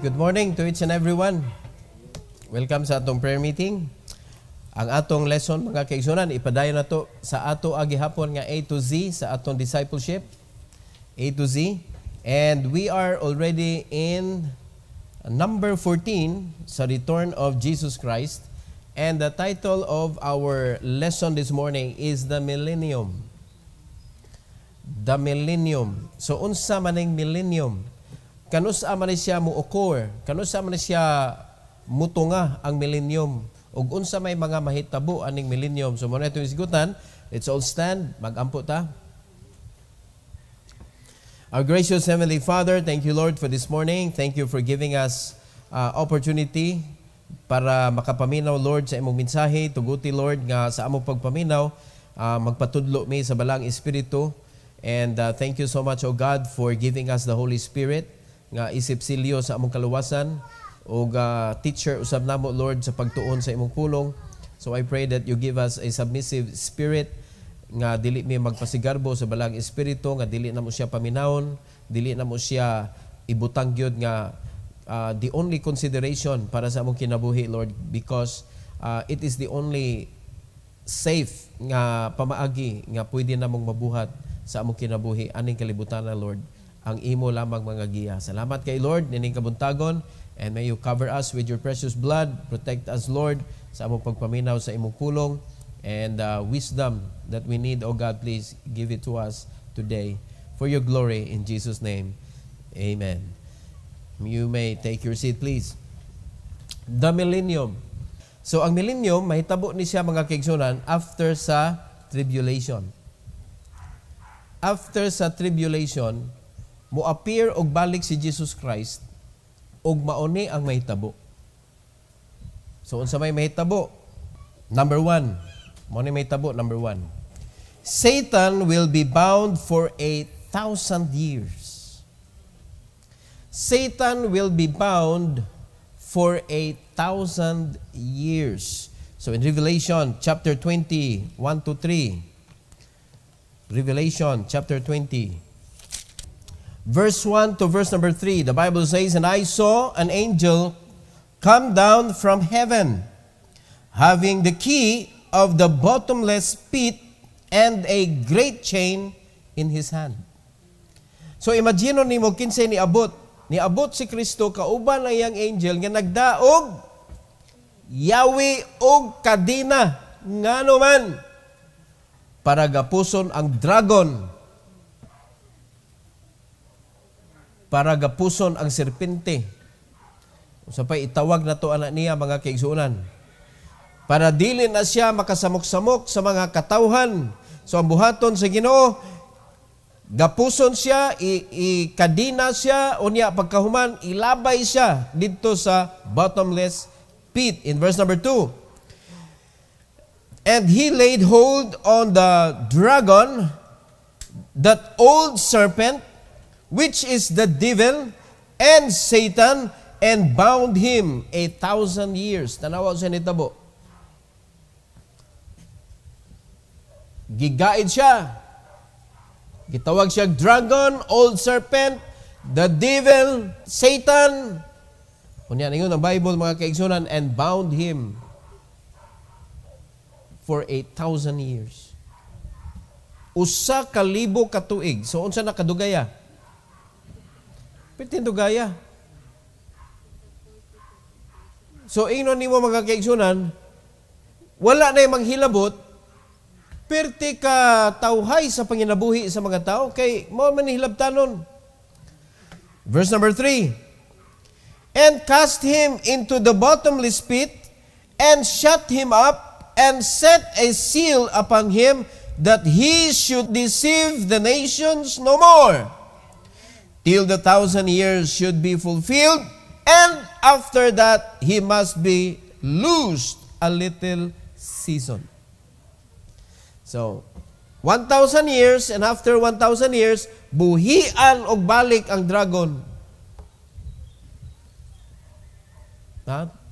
good morning to each and everyone. Welcome sa atong prayer meeting. Ang atong lesson, mga kaigsunan, ipadayon na to sa ato agihapon nga A to Z sa atong discipleship. A to Z. And we are already in number 14 sa return of Jesus Christ. And the title of our lesson this morning is The Millennium. The Millennium. So, unsa maning millennium? Kanusa man siya mo-occur? Kanusa man siya mutunga ang millennium? Ug unsa may mga mahitabo aning millennium? So, muna itong isgutan. Let's all stand. Mag-ampo ta. Our gracious Heavenly Father, thank you, Lord, for this morning. Thank you for giving us opportunity para makapaminaw, Lord, sa imong mensahe. Tuguti, Lord, nga sa among pagpaminaw, magpatudlo mi sa balang Espiritu. And thank you so much, O God, for giving us the Holy Spirit, nga isip silyo sa among kaluwasan, o teacher usab namo, Lord, sa pagtuon sa imong pulong. So I pray that you give us a submissive spirit, nga dili mi magpasigarbo sa balang Espiritu, nga dili namo siya paminawon, dili namo siya ibutang gyud nga the only consideration para sa among kinabuhi, Lord, because it is the only safe nga pamaagi nga pwede namong mabuhat sa among kinabuhi aning kalibutan, Lord. Ang imo lamang mga giya. Salamat kay Lord nining kabuntagon, and may you cover us with your precious blood. Protect us, Lord, sa among pagpaminaw sa imong pulong, and wisdom that we need, O God, please give it to us today for your glory, in Jesus' name. Amen. You may take your seat, please. The millennium. So, ang millennium, mahitabo ni siya, mga kaigsunan, after sa tribulation. After sa tribulation, mo-appear og balik si Jesus Christ, og mauni ang mahitabo. So, unsa may mahitabo? Number 1. Mauni mahitabo, number 1. Satan will be bound for 1,000 years. Satan will be bound for 1,000 years. So in Revelation chapter 20, 1-3. Revelation chapter 20, verse 1 to verse number 3. The Bible says, "And I saw an angel come down from heaven, having the key of the bottomless pit and a great chain in his hand." So imagine nimo kinsay niabot si Kristo kauban ang iyang angel nga nagdaog yawi og kadina ngano man para gapuson ang dragon, para gapuson ang serpente. Sa pay itawag na to anak niya, mga kaigsunan, para dili na siya makasamok-samok sa mga katawhan. So ang buhaton sa Ginoo, gapuson siya, ikadina siya, unya pagkahuman, ilabay siya dito sa bottomless pit. In verse number 2, "And he laid hold on the dragon, that old serpent, which is the devil and Satan, and bound him 1,000 years. Tanawa sa nitabo. Gigaid siya. Gitawag siya dragon, old serpent, the devil, Satan. Kunya na yun ang Bible, mga kaigsunan, and bound him for 1,000 years. Usa ka libo ka tuig. So, unsa na kadugaya? Pitin dugaya. So, ingnon nimo, mga kaigsunan, wala na yung manghilabot, perti ka tawhay sa panginabuhi sa mga tao, kay mo manihilabtanon. Verse number 3, "And cast him into the bottomless pit, and shut him up, and set a seal upon him, that he should deceive the nations no more, till the 1,000 years should be fulfilled, and after that he must be loosed a little season." So, 1,000 years, and after 1,000 years, buhian og balik ang dragon.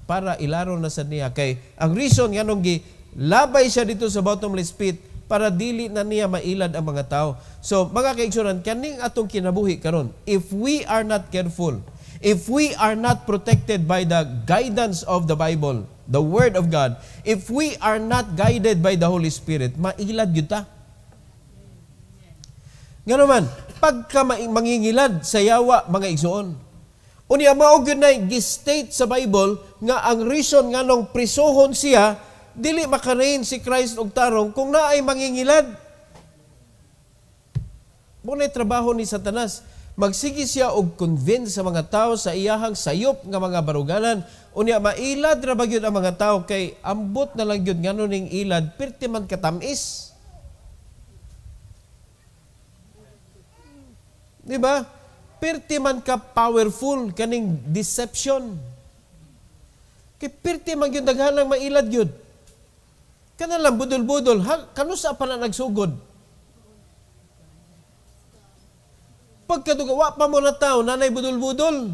Para ilaro na sa niya. Kay, ang reason nga nung labay siya dito sa bottomless pit, para dili na niya mailad ang mga tao. So, mga kaigsunan, kaning atong kinabuhi karon, if we are not careful, If we are not protected by the guidance of the Bible, the Word of God, if we are not guided by the Holy Spirit, mailad yun ta. Nga naman, pagka mangingilad sa yawa, mga igsoon, unya maog yun na gi-state sa Bible nga ang reason nga nung prisohon siya, dili makarain si Christ og tarong kung naay mangingilad. Muna'y trabaho ni Satanas. Magsigi siya og convince sa mga tao sa iyahang sayop nga mga baruganan. Unya mailad ra ba gyud ang mga tao kay ambot na lang gyud ngano ning ilad perti man katamis. Di ba? Perti man ka powerful kaning deception. Kay perti man gyud daghanang mailad gyud. Kana lang budol-budol, kanusa pa na nagsugod. Pagkatugawa pa mo na tao, nanay budol-budol.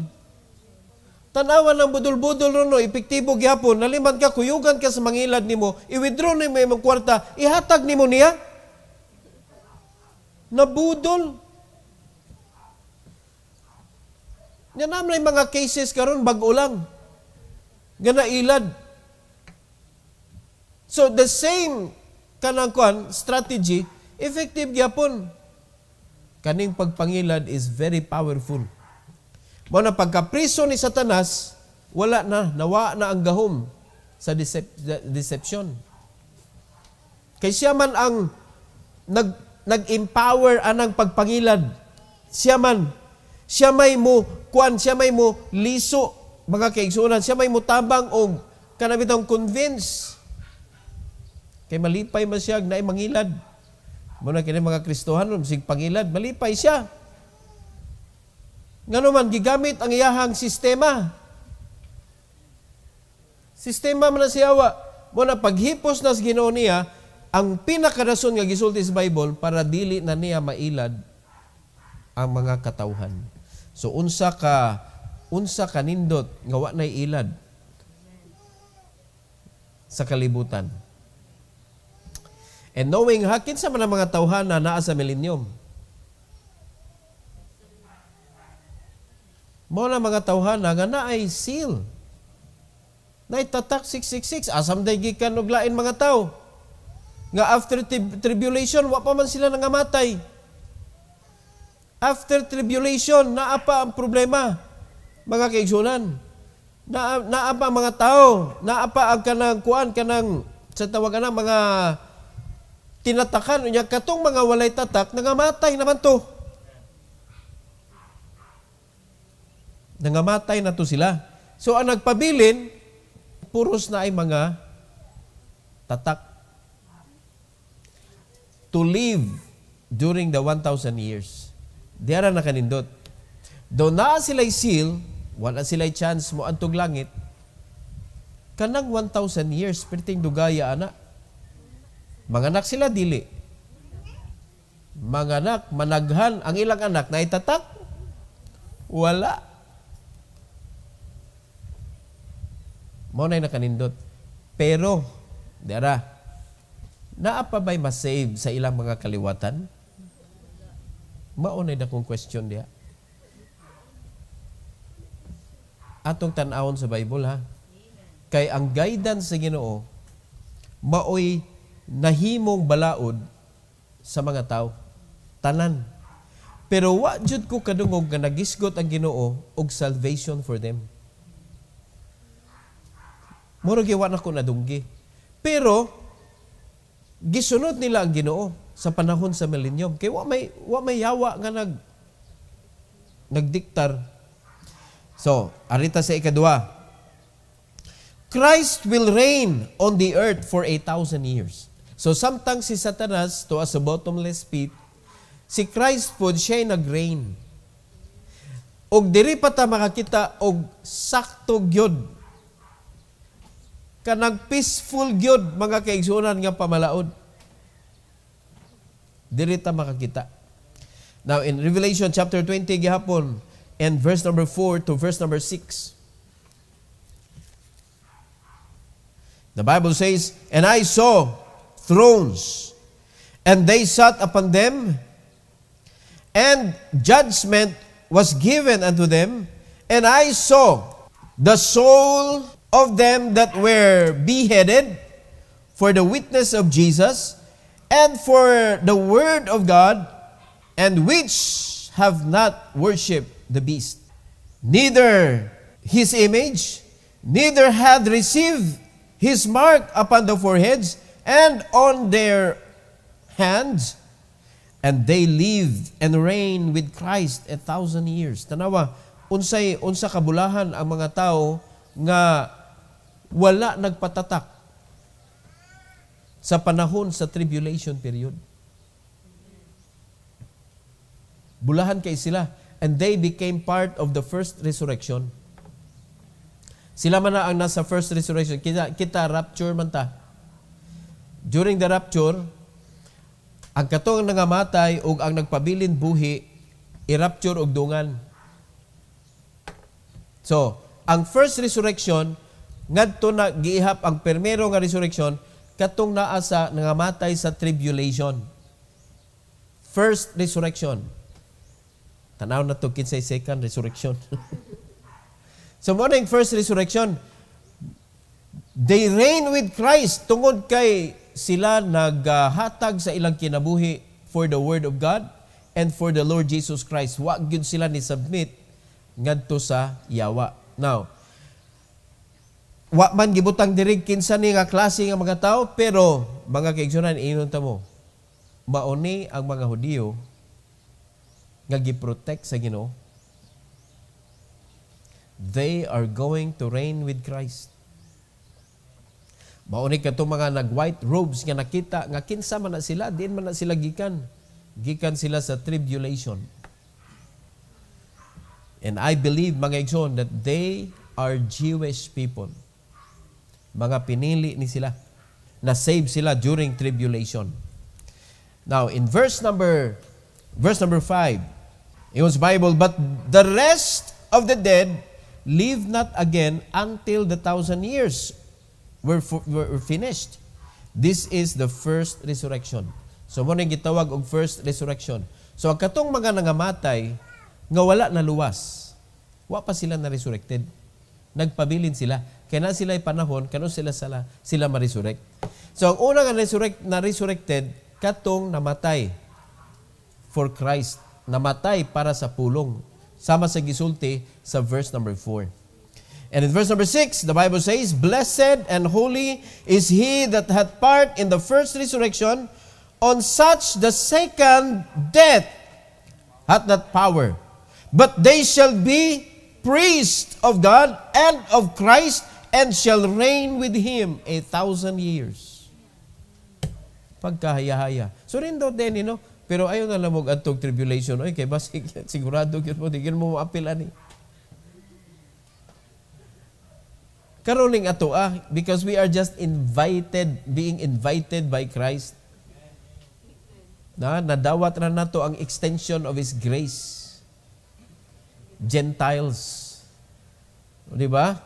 Tanawan ng budol-budol ron, no, epektibo gyapon, naliman ka, kuyugan ka sa mangilad nimo, i-withdraw ni mo yung kwarta, ihatag nimo niya. Nabudol. Yan naman yung mga cases karon bag-o lang. Ganailad. So, the same kanang strategy, effective gyapon. Kaning pagpangilad is very powerful. Mo na pagkapriso ni Satanas, wala na, nawa na ang gahom sa deception. Kay siya man ang nag-empower anang pagpangilad. Siya may mo liso, mga kaigsunan, siya may mo tabang og kanabitang convince. Kay malipay masyag na mangilad. Muna kini mga Kristohanon, sig pangilad, malipay siya. Ngano man, gigamit ang iyahang sistema. Sistema man na siyawa. Muna paghipos nas Ginoo niya, ang pinakarason nga gisulti sa Bible para dili na niya mailad ang mga katawhan. So unsa ka nindot nga wa nay ilad sa kalibutan. And knowing kinsa man ang mga tawhan na naa sa millennium. Mo na mga tawhan nga naay seal. Naay tatak 666 asam day gikan og lain mga tawo. Nga after tribulation wa pa man sila nangamatay. After tribulation naa pa ang problema. Mga kaigsunan. Naa pa mga tao, naa pa ang kanang sa tawagan ng mga tinatakan niya katong mga walay tatak nangamatay naman to. Nangamatay na to sila. So ang nagpabilin puros na ay mga tatak to live during the 1,000 years. Diara na kanindot. Do na sila'y seal, wala sila'y chance mo antog langit. Kanang 1,000 years perting dugaya ana. Manganak sila dili. Manganak, managhan ang ilang anak na itatak. Wala. Mo na nakanindot. Pero, dara, naa pa ba'y masave sa ilang mga kaliwatan? Maunay na kong question diya. Atong tanawon sa Bible, ha? Kay ang guidance sa Ginoo, maoy nahimong balaod sa mga tao. Tanan. Pero wa jud ko kadungog nga nagisgot ang Ginoo og salvation for them. Murag wa na ko nadunggi. Pero gisunod nila ang Ginoo sa panahon sa millennium. Kay wa may yawa nga nagdiktar. So, arita sa ikadua. Christ will reign on the earth for 1,000 years. So, samtang si Satanas to as a bottomless pit, si Christ po siya nag-reign. Og diri pa ta makakita og sakto gyud. Kanang peaceful gyud mga kaigsunan nga pamalaod. Diri ta makakita. Now, in Revelation chapter 20 gihapon, and verse number 4 to verse number 6, the Bible says, "And I saw thrones, and they sat upon them, and judgment was given unto them, And I saw the soul of them that were beheaded for the witness of Jesus and for the word of God, and which have not worshipped the beast, neither his image, neither had received his mark upon the foreheads and on their hands, and they lived and reigned with Christ 1,000 years. Tanawa, unsa kabulahan ang mga tao nga wala nagpatatak sa panahon sa tribulation period. Bulahan kay sila, and they became part of the first resurrection. Sila man na ang nasa first resurrection. Kita rapture man ta. During the rapture, ang katong nangamatay ug ang nagpabilin buhi, i-rapture og dungan. So, ang first resurrection, ngadto na giihap ang primero nga resurrection, katong naa sa nangamatay sa tribulation. First resurrection. Tanaw na to kinsay second resurrection. So morning first resurrection, they reign with Christ tungod kay sila naghatag sa ilang kinabuhi for the word of God and for the Lord Jesus Christ. Wa gyud sila ni submit ngadto sa yawa. Now, wa man gibutang diri kinsa ni nga klase nga mga tao, pero mga kaigsunan, inon ta mo, mauni ang mga Hudiyo nga gi-protect sa Ginoo. They are going to reign with Christ. Mauni ka itong mga nag-white robes nga nakita, nga kinsa man na sila, din man na sila gikan. Gikan sila sa tribulation. And I believe, mga igsoon, that they are Jewish people. Mga pinili ni sila. Na-save sila during tribulation. Now, in verse number 5, it was Bible, but the rest of the dead live not again until the 1,000 years were finished. This is the first resurrection. So, mo nang gitawag og first resurrection. So, ang katong mga nangamatay, nga wala na luwas, wa pa sila na-resurrected. Nagpabilin sila. Kaya na sila panahon, kano sila ma-resurrect. So, ang unang na-resurrected, katong namatay for Christ. Namatay para sa pulong. Sama sa gisulti sa verse number 4. And in verse number 6, the Bible says, blessed and holy is he that hath part in the first resurrection. On such the second death hath not power. But they shall be priests of God and of Christ, and shall reign with him 1,000 years. Pagkahaya-haya. So rin daw din, pero ayaw na lamog atong tribulation. Oy, kay basig, sigurado yun mo, tigil mo maapilan eh. Karoling ato because we are just being invited by Christ. Nadawat na nato ang extension of His grace. Gentiles. Di ba?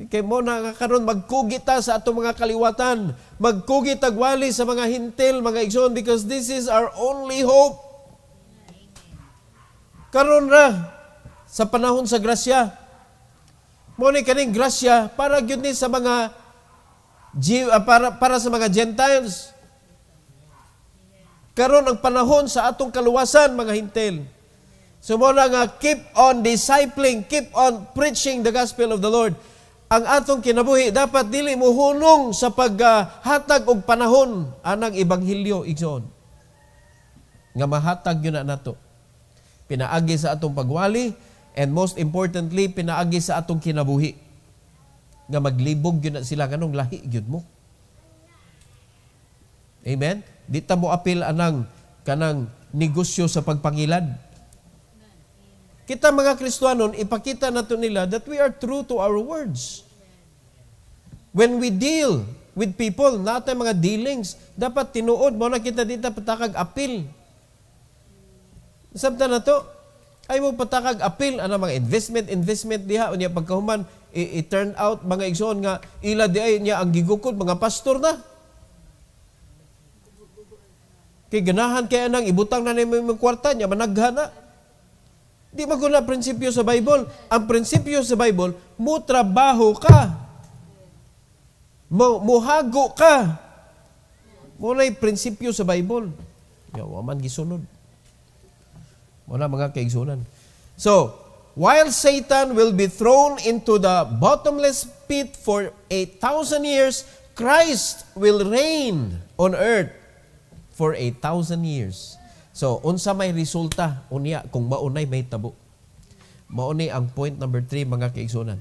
Kaya mo nakakaroon, magkugit ta sa atong mga kaliwatan. Magkugit tagwali sa mga hintil, mga igsoon, because this is our only hope. Karon ra, sa panahon sa grasya. Mo ni kaning grasya, para gyud ni sa mga, para sa mga Gentiles. Karon ang panahon sa atong kaluwasan, mga hintil. So mo na nga, keep on discipling, keep on preaching the gospel of the Lord. Ang atong kinabuhi, dapat dili mo hunong sa paghatag og panahon anang ebanghelyo, igsoon. Nga mahatag yun na nato. Pinaagi sa atong pagwali, and most importantly, pinaagi sa atong kinabuhi. Nga maglibog yun na sila, ganong lahi yun mo. Amen? Di ta mo apil anang kanang negosyo sa pagpangilad. Kita mga Kristiyanon, ipakita nato nila that we are true to our words. When we deal with people, natin mga dealings, dapat tinuod mo na kita dito patakag apil. Sabta na to, ay mo patakag apil, ano mga investment diha, o niya pagkahuman, i-turn out mga igsoon nga, ila di ay niya ang gigukod, mga pastor na. Kaya ganahan kaya nang ibutang na namin yung kwarta niya, managhan na. Di maguna prinsipyo sa Bible. Ang prinsipyo sa Bible, mo trabaho ka. Muhago ka. Muna'y prinsipyo sa Bible. Yawaman gisunod. Muna mga kaigsunan. So, while Satan will be thrown into the bottomless pit for 8,000 years, Christ will reign on earth for 8,000 years. So, unsa may resulta unya kung maunay may tabo. Maunay ang point number 3, mga kaigsunan.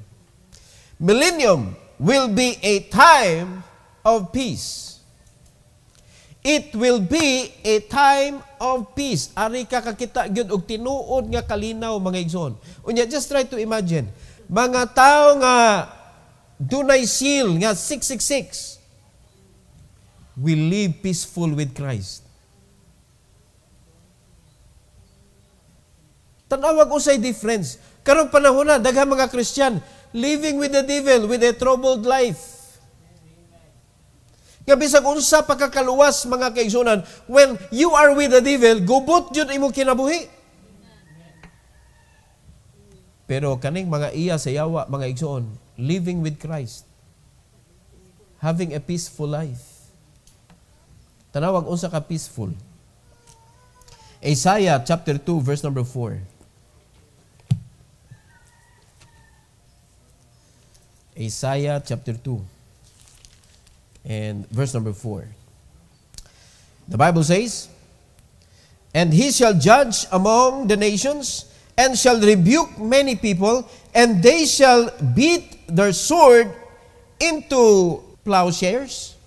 Millennium will be a time of peace. It will be a time of peace. Ari ka kakita gyud og tinuod nga kalinaw, mga igsoon. Unya, just try to imagine. Mga tao nga dunay seal nga 666 will live peaceful with Christ. Tanawag usay difference. Karong panahon na, daghang mga Christian living with the devil, with a troubled life. Nga bisag unsa pagkakaluwas, mga kaigsunan, when you are with the devil, gubot jud imo kinabuhi. Pero kaning mga iya sa yawa, mga igsoon, living with Christ, having a peaceful life. Tanawag unsa ka peaceful. Isaiah chapter 2 verse number 4. Isaiah chapter 2 and verse number 4. The Bible says, "And he shall judge among the nations, and shall rebuke many people, and they shall beat their sword into plowshares,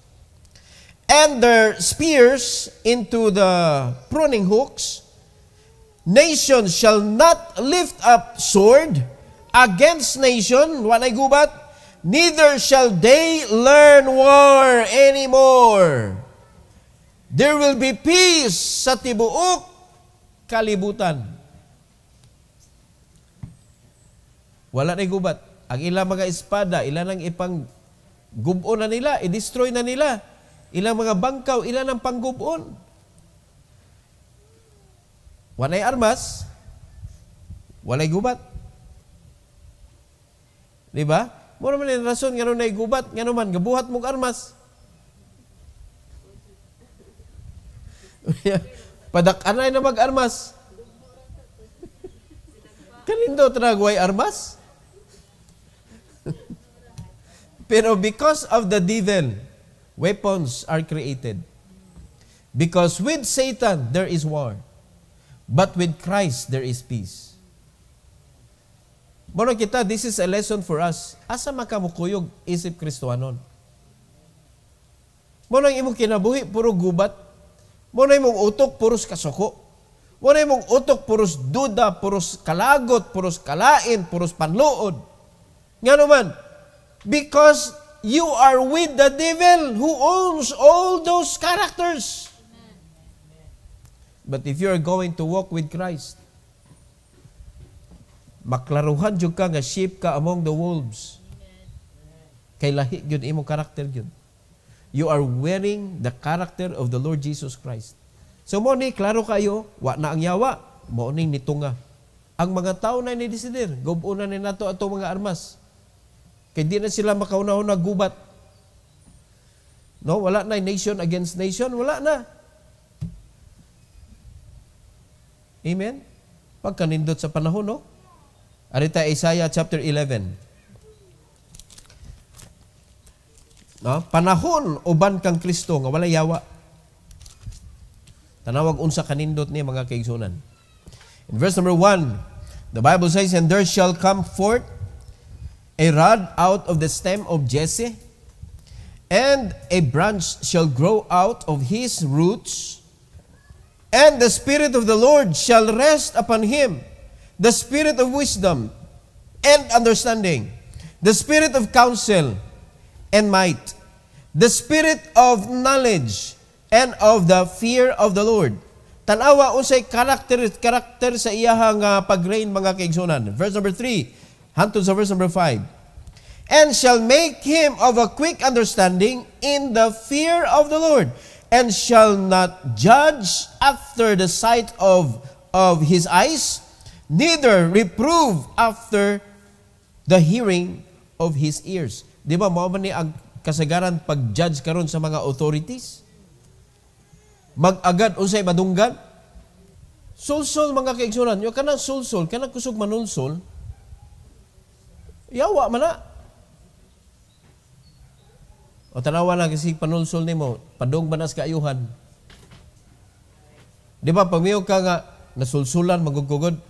and their spears into the pruning hooks. Nation shall not lift up sword against nation," walay gubat, "neither shall they learn war anymore. There will be peace sa tibuok kalibutan." Wala na gubat. Ang ilang mga espada, ilan ang ipang gubon na nila, i-destroy na nila. Ilang mga bangkaw, ilan ang panggubon. Walay armas, walay gubat. Diba? Mura man yung rason, nga na gubat, nga naman, gabuhat mong armas. Padak-anay na mag-armas. Kanindo tragway armas. Pero because of the devil, weapons are created. Because with Satan, there is war. But with Christ, there is peace. Muna kita, this is a lesson for us. Asa makamukuyog isip Kristohanon? Muna imong kinabuhi, puro gubat. Muna imong utok, puros kasuko. Muna imong utok, puros duda, puros kalagot, puros kalain, puros panluod. Nga naman, because you are with the devil who owns all those characters. But if you are going to walk with Christ, maklaruhan jud ka nga sheep ka among the wolves. Kay lahi gyud imong karakter gyud. You are wearing the character of the Lord Jesus Christ. So mo ni klaro kayo, wa na ang yawa, mo ning nitunga. Ang mga tao na ni-decider, gubunan ni nato ato mga armas. Kay di na sila makaunahon na gubat. No, wala na nation against nation, wala na. Amen. Pagkanindot sa panahon, no? Arita Isaiah chapter 11. No? Panahon uban kang Kristo nga wala yawa. Tanawag unsa kanindot ni mga kaigsunan. In verse number 1, the Bible says, "And there shall come forth a rod out of the stem of Jesse, and a branch shall grow out of his roots, and the Spirit of the Lord shall rest upon him, the Spirit of wisdom and understanding, the Spirit of counsel and might, the Spirit of knowledge and of the fear of the Lord." Tanawa unsay karakter sa iyahang pag-reign, mga kaigsunan. Verse number 3, hantod sa verse number 5. "And shall make him of a quick understanding in the fear of the Lord, and shall not judge after the sight of his eyes, neither reprove after the hearing of his ears. Di ba, mao man ni ang kasagaran pag-judge karon sa mga authorities? Mag-agad unsay madunggan? Sulsol mga kaigsunan. Yung kanang sulsol, kanang kusog manulsol, yawa man na. O tanawa na kasi panulsol ni mo, padong banas kaayuhan. Di ba, pagmiyog ka nga, nasulsulan, magugugod,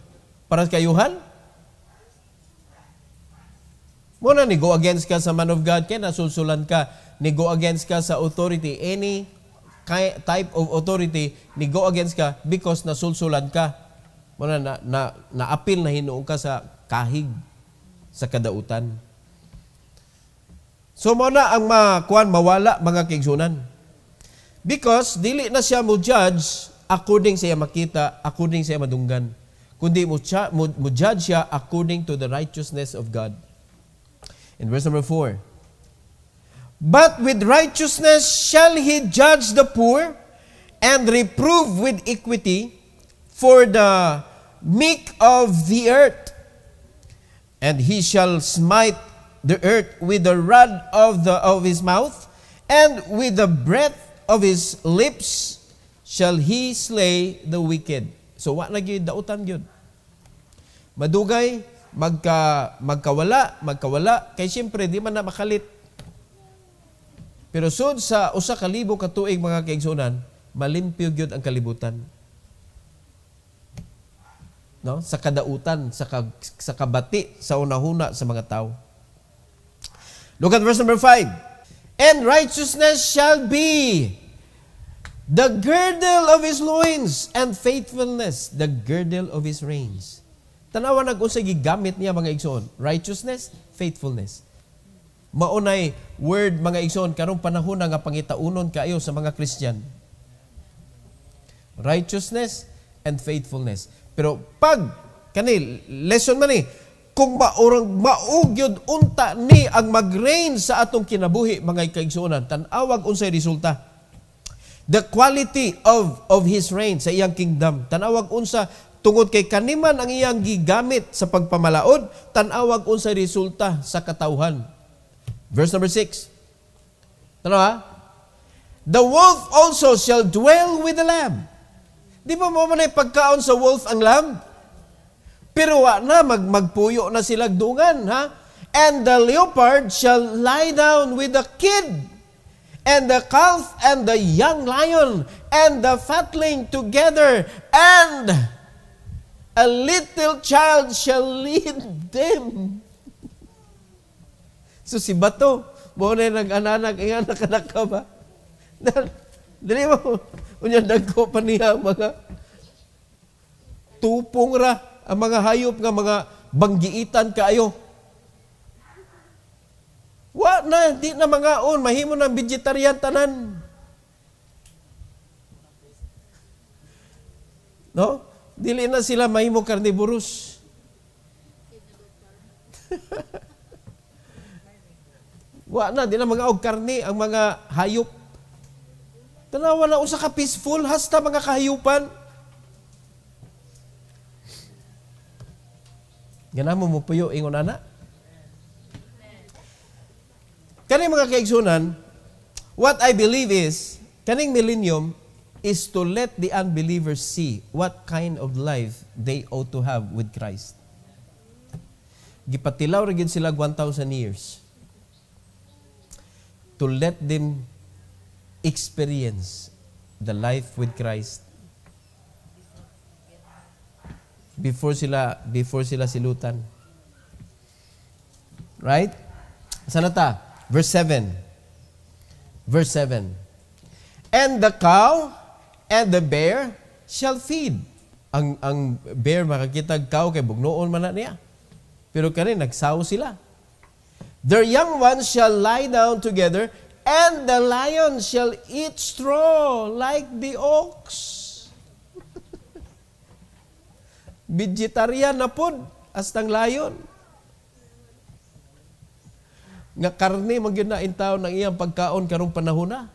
para kaayuhan? Muna ni go against ka sa man of God, kaya nasulsulan ka, ni go against ka sa authority, any type of authority, ni go against ka because nasulsulan ka. Muna na-appeal na hinuong ka sa kahig, sa kadautan. So muna ang mawala mga kaigsunan. Because dili na siya mo judge according sa iya makita, according sa iya madunggan. Kundi mo judge siya according to the righteousness of God. In verse number 4, but with righteousness shall he judge the poor and reprove with equity for the meek of the earth. And he shall smite the earth with the rod of his mouth, and with the breath of his lips shall he slay the wicked. So wa lagi dautan gyud. Madugay magkawala, kay siyempre di man na makalit. Pero sud sa usa ka libo ka tuig mga kaigsunan, malimpyo gyud ang kalibutan. No? Sa kadautan, sa kabati, sa unahuna sa mga tao. Look at verse number 5. And righteousness shall be the girdle of his loins, and faithfulness the girdle of his reins. Tanawa nag-unsay gigamit niya mga igsoon. Righteousness, faithfulness. Maunay word mga igsoon karong panahon nga pangitaunon kaayo sa mga Christian. Righteousness and faithfulness. Pero pag kani lesson man ni kung maugyod unta ni ang mag-reign sa atong kinabuhi mga kaigsuonan, tan-awag unsay resulta. The quality of his reign sa iyang kingdom. Tan-awag unsa tungod kay kaniman ang iyang gigamit sa pagpamalaod, tan-awag unsay resulta sa katawhan. Verse number 6. Tanawa? The wolf also shall dwell with the lamb. Di ba mo man ay pagkaon sa wolf ang lamb? Pero wa na, magpuyo na sila dungan, ha? And the leopard shall lie down with the kid, and the calf and the young lion, and the fatling together, and a little child shall lead them. So si Bato, mo na nag-ananak, anak ka ba? Dali mo, unyang dagko pa niya mga tupong ra, ang mga hayop nga mga banggiitan kaayo. Wa na, di na mga mahimo ng vegetarian tanan. No? Dili na sila mahimo carnivorous. Wa na, di na mga og karne ang mga hayop. Tanawa na usa ka peaceful hasta mga kahayupan. Ganamo mo puyo ingon ana. Kani mga kaigsunan, what I believe is kaning millennium is to let the unbelievers see what kind of life they ought to have with Christ. Gipatilaw ra gid sila 1,000 years to let them experience the life with Christ before sila silutan. Right? Sana ta? Verse 7. Verse 7. And the cow and the bear shall feed. Ang bear makakitag cow kay bugnoon man na niya. Pero kani nagsaw sila. Their young ones shall lie down together, and the lion shall eat straw like the ox. Vegetarian na pod astang layon. Nga karne magyud na intaw ng iyang pagkaon karong panahon na.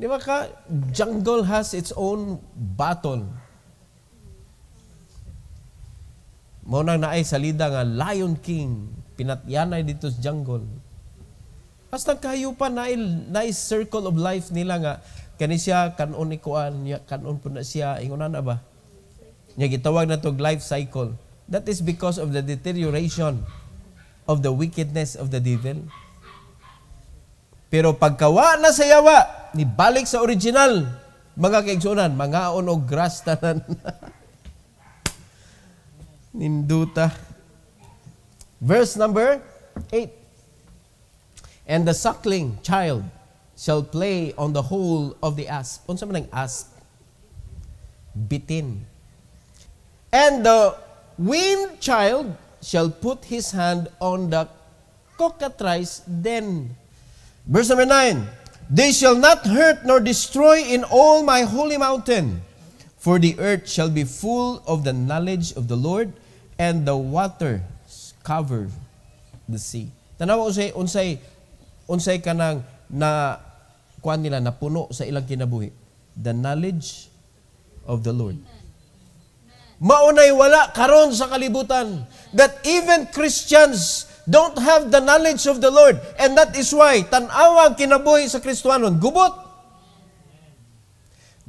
Di ba ka, jungle has its own battle. Mao nang naay salida nga Lion King, pinatyanay dito sa jungle. Basta kayo pa naay circle of life nila nga kani siya kanon ikuan, kanon po na siya, ingon na ba? Nya gitawag na tog life cycle. That is because of the deterioration of the wickedness of the devil. Pero pagkawa na sa yawa, ni balik sa original, mga kaigsunan, mga og grass tanan. Ninduta. Verse number 8. And the suckling child shall play on the hole of the asp. Unsa man ang asp? Bitin. And the weaned child shall put his hand on the cockatrice den. Verse number 9. They shall not hurt nor destroy in all my holy mountain, for the earth shall be full of the knowledge of the Lord, and the water cover the sea. Tanawa unsay kanang na kuan nila napuno sa ilang kinabuhi. The knowledge of the Lord. Maunay wala karon sa kalibutan that even Christians don't have the knowledge of the Lord. And that is why tan-awa kinabuhi sa Kristiyanon gubot.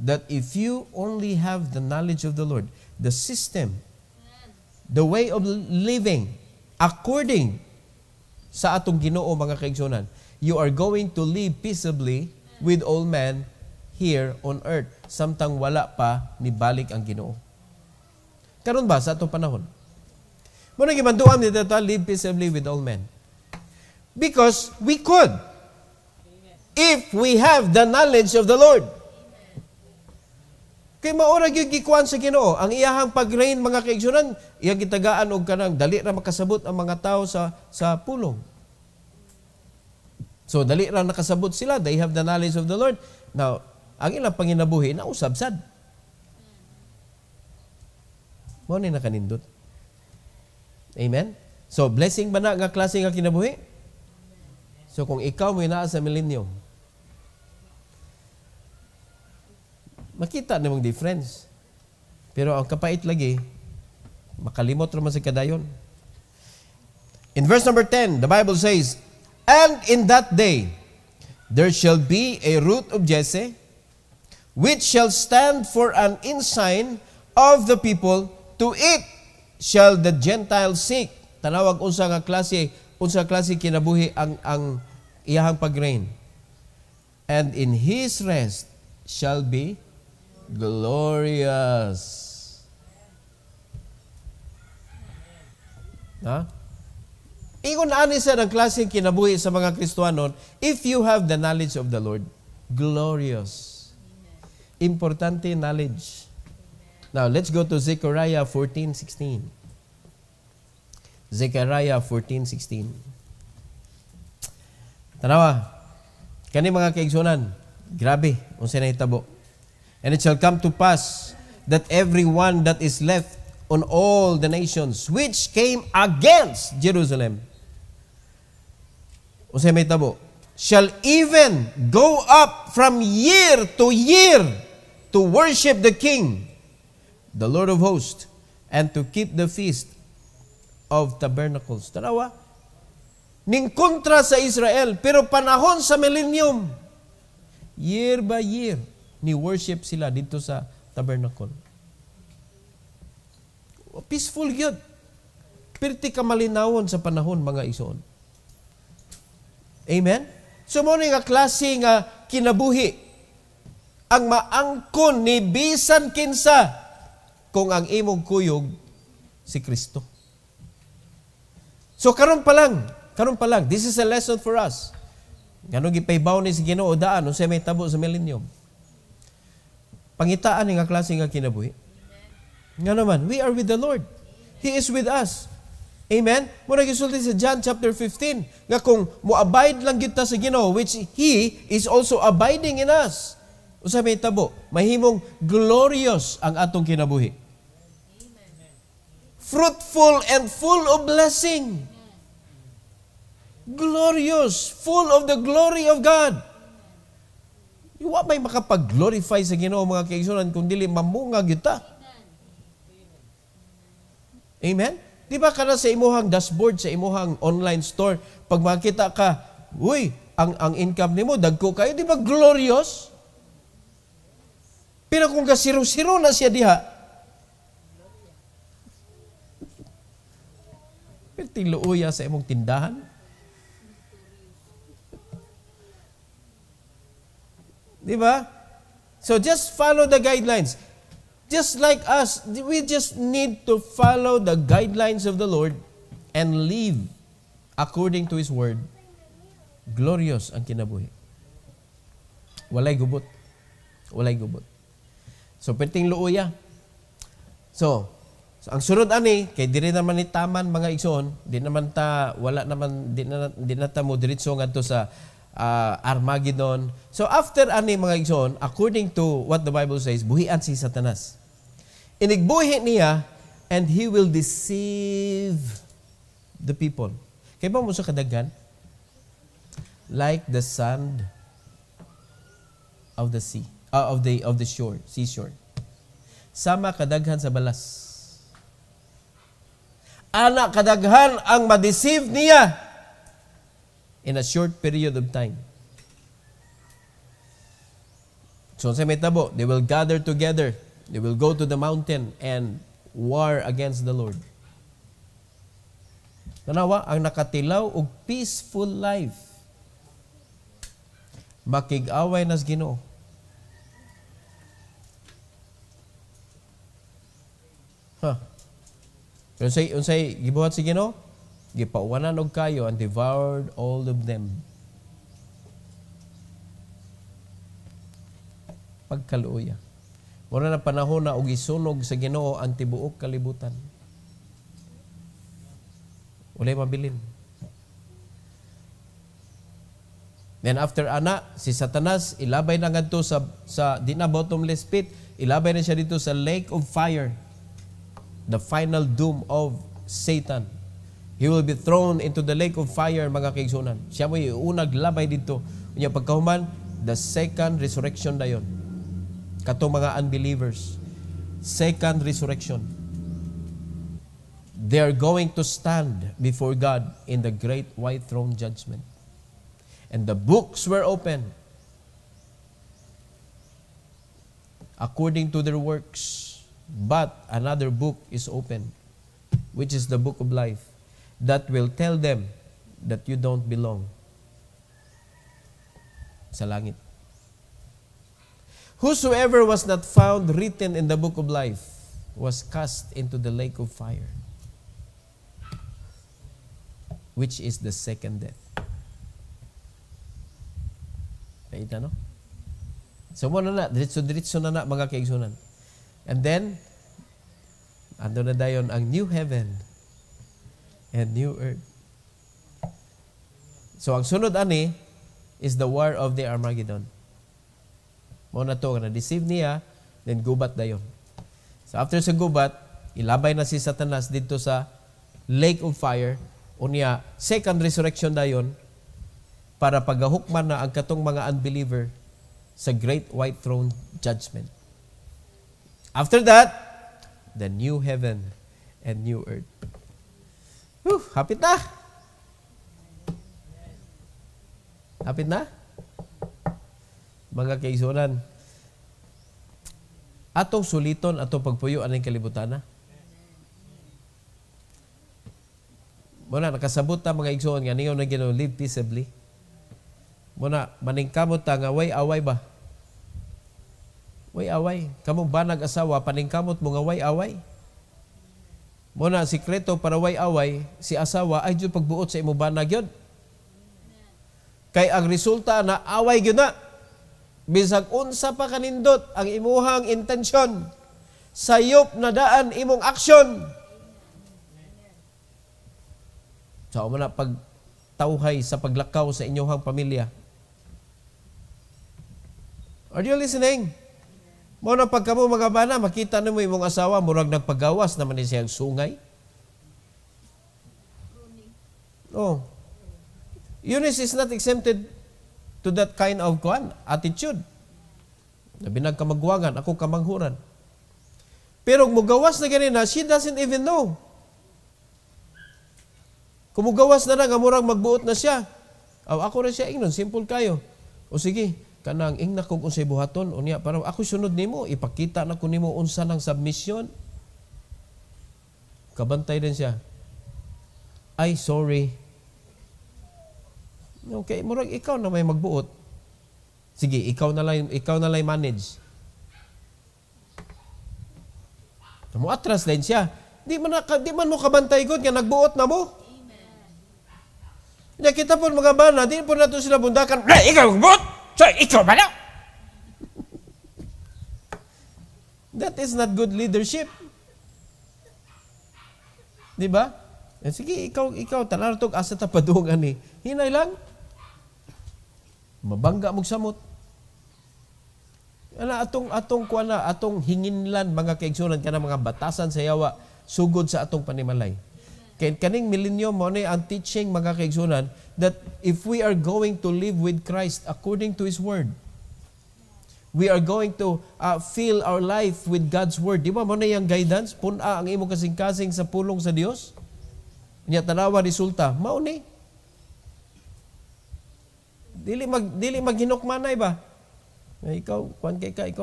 That if you only have the knowledge of the Lord, the system, the way of living according sa atong Ginoo mga kaigsunan, you are going to live peaceably with all men here on earth samtang wala pa ni balik ang Ginoo. Karon ba sa atong panahon? Muna gimanduan nito live peaceably with all men. Because we could. If we have the knowledge of the Lord. Kay maura gyud gikuan sa Ginoo ang iyahang pag-reign mga kaigsunan, iyang gitagaan og kanang dali ra makasabot ang mga tao sa pulong. So dali ra nakasabot sila, they have the knowledge of the Lord. Now, ang ilang panginabuhi na usab-sad. Mo ni nakanindot. Amen? So, blessing ba na nga klase nga kinabuhi? So, kung ikaw mo naa sa millennium, makita namang difference. Pero ang kapait lagi, makalimot naman sa kadayon. In verse number 10, the Bible says, And in that day, there shall be a root of Jesse, which shall stand for an ensign of the people. To it shall the Gentiles seek. Tanawag unsa klase kinabuhi ang iyahang pag-reign. And in his rest shall be glorious. Ha? Ingon ani sa ang klaseng kinabuhi sa mga Kristiyanon, if you have the knowledge of the Lord, glorious. Importante knowledge. Now, let's go to Zechariah 14:16. Zechariah 14:16. Tanawa, kani mga kaigsunan, grabe, unsa na hitabo. And it shall come to pass that everyone that is left on all the nations which came against Jerusalem, unsa may hitabo, shall even go up from year to worship the King, the Lord of hosts, and to keep the feast of tabernacles. Tanawa, ning kontra sa Israel, pero panahon sa millennium, year by year, ni worship sila dito sa tabernacle. Peaceful yun. Pirti ka malinawon sa panahon, mga ison. Amen? So, mo nga klase nga kinabuhi, ang maangkon ni bisan kinsa, kung ang imong kuyog si Kristo. So karon pa lang, this is a lesson for us. Ganun gipaybaw ni si Ginoo daan unsay may tabo sa millennium. Pangitaan ni nga klase nga kinabuhi. Nga naman, we are with the Lord. He is with us. Amen? Muna gisulti sa John chapter 15 nga kung moabide lang kita sa Ginoo, which He is also abiding in us. Usa may tabo, mahimong glorious ang atong kinabuhi. Fruitful and full of blessing. Glorious, full of the glory of God. wa may makapag-glorify sa Ginoo mga kaigsunan kung dili mamungag kita. Amen? Di ba kana sa imuhang dashboard, sa imuhang online store, pag makita ka, uy, ang income nimo dagko kayo, di ba glorious? Pero kung kasiro-siro na siya diha, pero tiluuya sa imong tindahan. Di ba? So just follow the guidelines. Just like us, we just need to follow the guidelines of the Lord and live according to His Word. Glorious ang kinabuhi. Walay gubot. Walay gubot. So, perting luuya. So ang sunod ani, kay diri naman ni taman mga igsoon, di naman ta, wala naman, di na ta mo diretso ngadto sa Armageddon. So after ani mga igsoon, according to what the Bible says, buhian si Satanas. Inigbuhi niya and he will deceive the people. Kaya ba mo sa kadaghan? Like the sand of the sea, of the shore, seashore. Sama kadaghan sa balas. Ana kadaghan ang ma-deceive niya in a short period of time. So sa metabo, they will gather together. They will go to the mountain and war against the Lord. Tanawa, ang nakatilaw og peaceful life, makig-away nas Ginoo. Pero unsay gibuhat si Ginoo? Gipauwanan og kayo and devoured all of them. Pagkaluoya. Mura na panahon na og isunog sa Ginoo ang tibuok kalibutan. Walay mabilin. Then after ana, si Satanas ilabay na ngadto sa di na bottomless pit, ilabay na siya dito sa lake of fire. The final doom of Satan. He will be thrown into the lake of fire, mga kaigsunan. Siya mo iunag labay dito. Unya pagkahuman, the second resurrection dayon. Katong mga unbelievers. Second resurrection. They are going to stand before God in the great white throne judgment. And the books were opened according to their works. But another book is opened, which is the book of life, that will tell them that you don't belong sa langit. Whosoever was not found written in the book of life was cast into the lake of fire, which is the second death. Kaita, no? So, muna na, diritso na mga kaigsunan. And then, ando na dayon ang new heaven and new earth. So, ang sunod ani is the war of the Armageddon. Muna to, na-deceive niya, then gubat dayon. So, after sa gubat, ilabay na si Satanas dito sa lake of fire. Unya, second resurrection dayon para pagahukman na ang katong mga unbeliever sa great white throne judgment. After that, the new heaven and new earth. Hapit na. Hapit na. Mga kaigsunan, atong suliton, atong pagpuyo, anong kalibutan na? Muna, nakasabot ta mga igsoon, nga ningaw na ginaw, live peaceably. Muna, maningkamot ta nga, away ba? Way-away. Kamong banag asawa, paningkamot mo nga way-away. Muna, sikreto para way-away, si asawa ay dyan pagbuot sa imo banag yun. Kay ang resulta na away yun na. Bisag unsa pa kanindot ang imuhang intensyon. Sayop na daan imong aksyon. So, muna, pagtawhay sa paglakaw sa inyong pamilya. Are you listening? Muna pagka mo mga bana, makita na mo imong asawa, murag nagpagawas naman ni siyang sungay. Oh. Eunice is not exempted to that kind of attitude. Nabinag kamagwangan, ako kamanghuran. Pero mugawas na ganina, she doesn't even know. Kumugawas na nga, murang magbuot na siya. Ako rin siya ingnon, simple kayo. O sige, kanang ingna kong unsay buhaton, unya, parang ako sunod nimo, ipakita na ko nimo unsa ng submission. Kabantay din siya. Ay, sorry. Okay, murag ikaw na may magbuot. Sige, ikaw na lang manage. Mo atras din siya. Di man mo kabantay gud nga nagbuot na mo. Amen. Kita po mga bana, di po nato sila bundakan. Ikaw magbuot. So ikaw ba na? That is not good leadership. Di ba? Sige, ikaw tanartog asa ta padungan ni. Hinay lang. Mabangga mong samot. Atong hinginlan mga kaigsunan kana mga batasan sa yawa sugod sa atong panimalay. Kay kaning millennium mo ni ang teaching mga kaigsunan that if we are going to live with Christ according to His Word, we are going to fill our life with God's Word. Di ba mo na yung guidance? Puna ang imo kasing-kasing sa pulong sa Dios. Nya tanawa resulta, mao ni. Dili maghinukmanay ba? Ikaw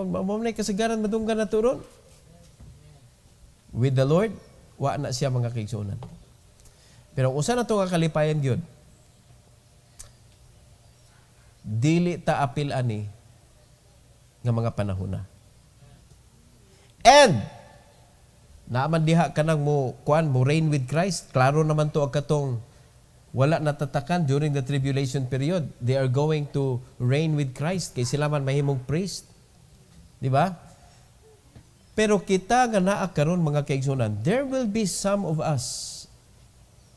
mamay kasagaran madunggan na turon. With the Lord, wa na siya mga kaigsunan. Pero usa na to nga kalipayan gyud. Dili ta apil ani nga mga panahon na. And naaman diha kanang mo reign with Christ. Klaro naman to ang katong wala natatakan during the tribulation period. They are going to reign with Christ kay sila man mahimong priest. Di ba? Pero kita nga naa karon mga kaigsunan, there will be some of us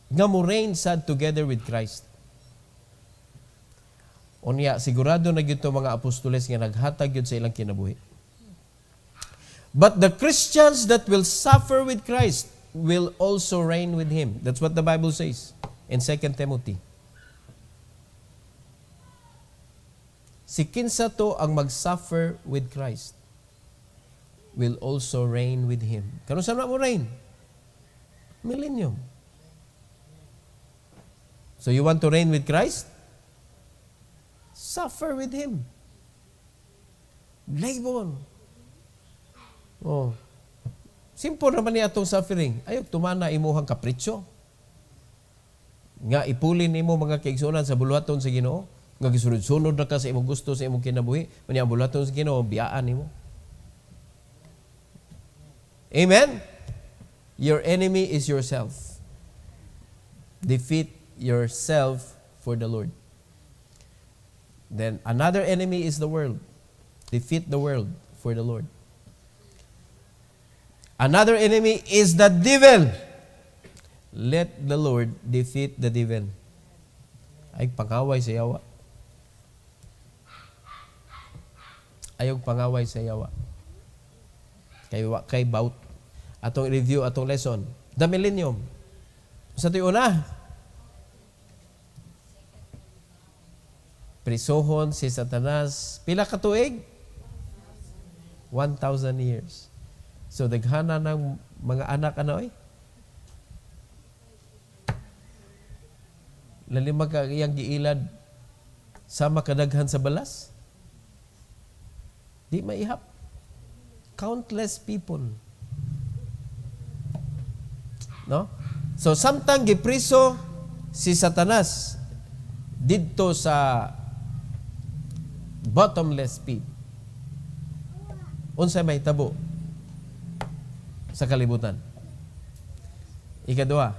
nga mo reign sad together with Christ. Unya sigurado na gyud to mga apostoles nga naghatag gyud sa ilang kinabuhi. But the Christians that will suffer with Christ will also reign with Him. That's what the Bible says in 2 Timothy. Si kinsa to ang mag-suffer with Christ will also reign with Him. Karon saan mo reign? Millennium. So you want to reign with Christ? Suffer with Him. Labor. Oh. Simple naman niya itong suffering. Ayok tumana imuhang kapritsyo. Nga ipulin imo mga kaigsunan sa buluhaton sa Ginoo. Nga gisunod-sunod na ka sa imong gusto sa imong kinabuhi. Manya ang buluhaton sa Ginoo, biyaan nimo. Amen? Your enemy is yourself. Defeat yourself for the Lord. Then another enemy is the world. Defeat the world for the Lord. Another enemy is the devil. Let the Lord defeat the devil. Ay pangaway sa yawa. Ayog pangaway sa yawa. Kay bout. Atong review, atong lesson. The millennium. Sa ito'y una. Prisohon si Satanas. Pila ka tuig? 1,000 years. So, daghana ng mga anak, Lalima ka iyang giilad sama kadaghan sa balas? Di maihap. Countless people. No? So, samtang gipriso si Satanas didto sa bottomless pit. Unsay may tabo sa kalibutan. Ikadua,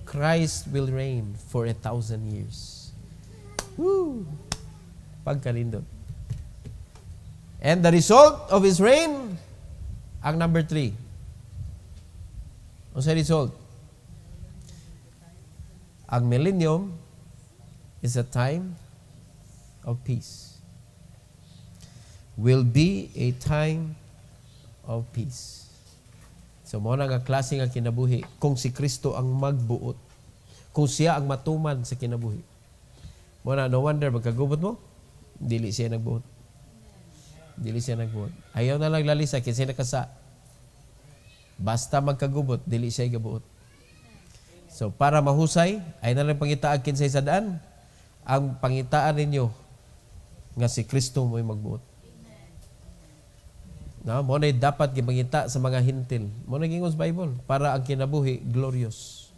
Christ will reign for 1,000 years. Woo! Pagkalindot. And the result of His reign, ang number 3. Unsay result? Ang millennium is a time of peace. Will be a time of peace. So, mo na nga klase nga kinabuhi kung si Kristo ang magbuot. Kung siya ang matuman sa kinabuhi. Mo na, no wonder, magkagubot mo, dili siya nagbuot. dili siya nagbuot. Ayaw na lang lalisa, kinsa nakasa. Basta magkagubot, dili siya gabuot. So, para mahusay, ay na lang pangitaan kinsay sa daan. Ang pangitaan ninyo nga si Kristo mo'y magbuot. No, mo na dapat gipangita sa mga hintil. Mo na gingon sa Bible para ang kinabuhi glorious.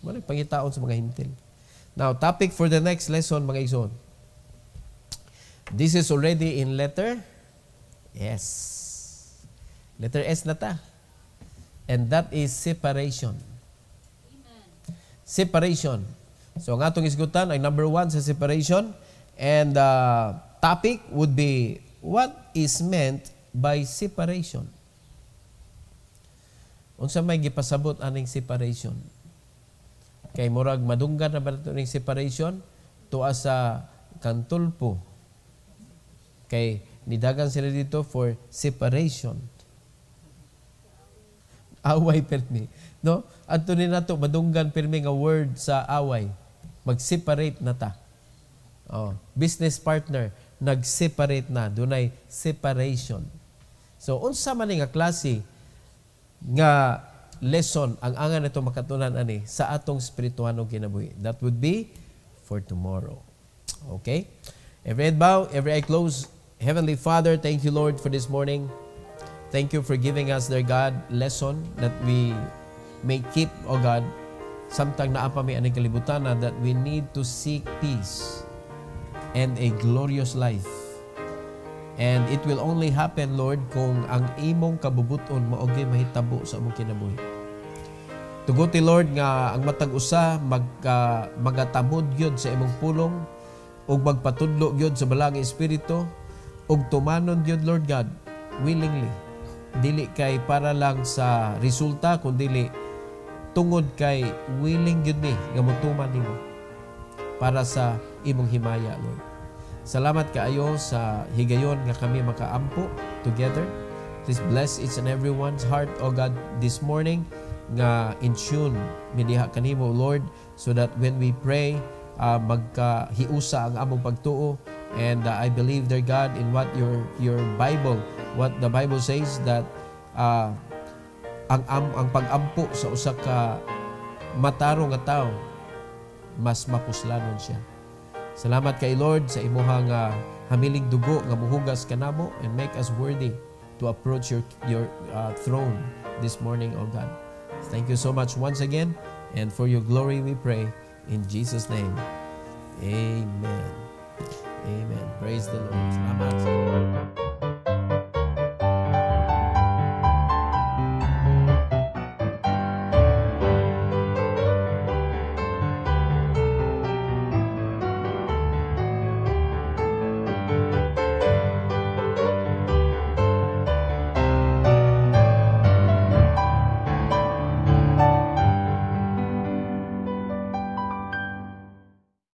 Mo na pangitaon sa mga hintil. Now, topic for the next lesson, mga igsoon. This is already in letter S. Letter S na ta. And that is separation. Amen. Separation. So, ang atong isgutan ay number 1 sa separation. And topic would be, what is meant by separation? Unsa may gipasabot aning separation? Kay murag madunggan na ba ito ning separation? Tuwa sa kantulpo. Kay nidagan sila dito for separation. Away permi. No? Adto ni nato madunggan permi nga word sa away. Mag-separate na ta. Oh, business partner nag-separate na, dunay separation. So unsa man nga klase nga lesson ang angan nato makatunan ani sa atong spirituhanong kinabuhi. That would be for tomorrow. Okay? Every head bow, every eye closed. Heavenly Father, thank you, Lord, for this morning. Thank you for giving us, dear God, lesson that we may keep, oh God, samtang naapa may aning kalibutan na that we need to seek peace and a glorious life. And it will only happen, Lord, kung ang imong kabubuton maogi mahitabo sa among kinabuhi. Tuguti, Lord, nga ang matag usa magatamod gyud sa imong pulong ug magpatudlo gyud sa balang espiritu ug tumanon gyud, Lord God, willingly. Dili kay para lang sa resulta kundi tungod kay willing gyud ni nga motuman nimo para sa imong himaya, Lord. Salamat kaayo sa higayon nga kami makaampo together. Please bless each and everyone's heart, O God, this morning nga in tune midiha kanimo, Lord, so that when we pray, magkahiusa ang among pagtuo. And I believe, dear God, in what your Bible, what the Bible says, that ang pag-ampo sa usa ka matarong nga tawo mas mapuslanon siya. Salamat kay Lord sa imuhang hamiling dugo nga muhugas kanamo and make us worthy to approach your throne this morning, O God. Thank you so much once again, and for your glory we pray in Jesus' name. Amen. Amen. Praise the Lord. Salamat.